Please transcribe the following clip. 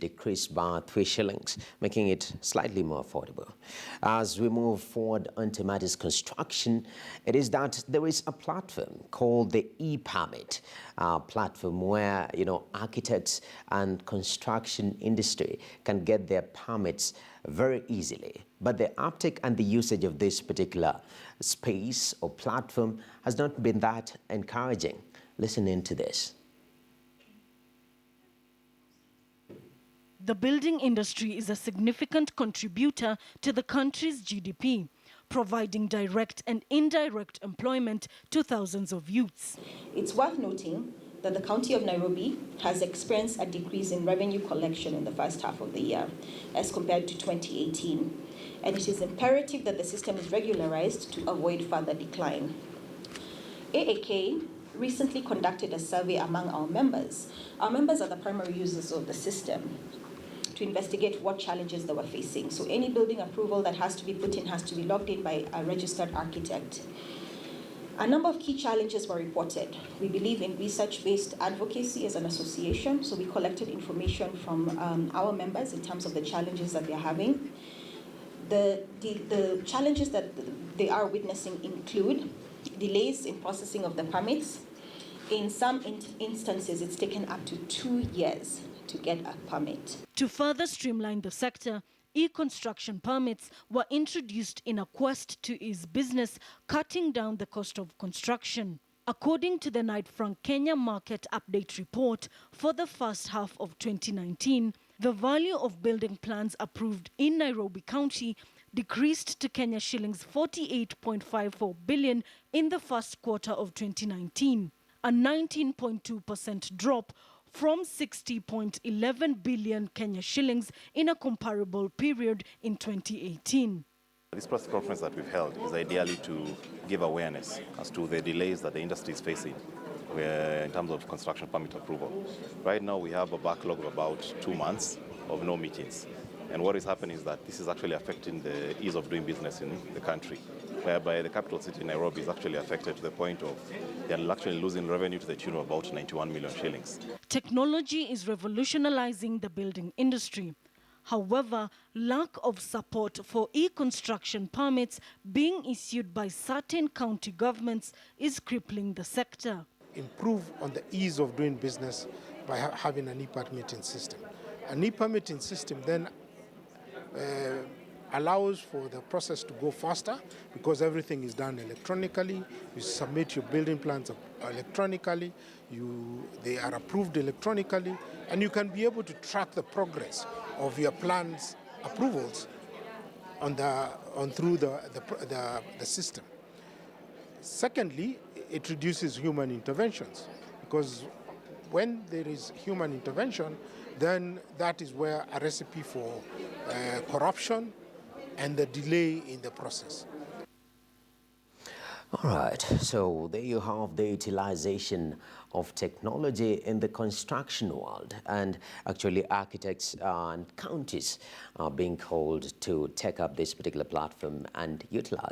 decreased by 3 shillings, making it slightly more affordable. As we move forward onto matters construction, it is that there is a platform called the e-permit platform where, architects and construction industry can get their permits very easily. But the uptake and the usage of this particular space or platform has not been that encouraging. Listen into this. The building industry is a significant contributor to the country's GDP, providing direct and indirect employment to thousands of youths. It's worth noting that the County of Nairobi has experienced a decrease in revenue collection in the first half of the year as compared to 2018, and it is imperative that the system is regularized to avoid further decline. AAK recently conducted a survey among our members. Our members are the primary users of the system, to investigate what challenges they were facing. So any building approval that has to be put in has to be logged in by a registered architect. A number of key challenges were reported. We believe in research-based advocacy as an association, so we collected information from our members in terms of the challenges that they're having. The challenges that they are witnessing include delays in processing of the permits. In some instances, it's taken up to 2 years to get a permit. To further streamline the sector, e-construction permits were introduced in a quest to ease business, cutting down the cost of construction. According to the Knight Frank Kenya Market Update Report for the first half of 2019, the value of building plans approved in Nairobi County decreased to Kenya shillings 48.54 billion in the first quarter of 2019, a 19.2% drop from 60.11 billion Kenya shillings in a comparable period in 2018. This press conference that we've held is ideally to give awareness as to the delays that the industry is facing in terms of construction permit approval. Right now we have a backlog of about 2 months of no meetings. And what is happening is that this is actually affecting the ease of doing business in the country, whereby the capital city, Nairobi, is actually affected to the point of they're actually losing revenue to the tune of about 91 million shillings. Technology is revolutionizing the building industry. However, lack of support for e-construction permits being issued by certain county governments is crippling the sector. Improve on the ease of doing business by having an e-permitting system. An e-permitting system then allows for the process to go faster because everything is done electronically. You submit your building plans electronically, they are approved electronically, and you can be able to track the progress of your plans approvals through the system. Secondly, it reduces human interventions because when there is human intervention, then that is where a recipe for corruption and the delay in the process. All right, so there you have the utilization of technology in the construction world, and actually architects and counties are being called to take up this particular platform and utilize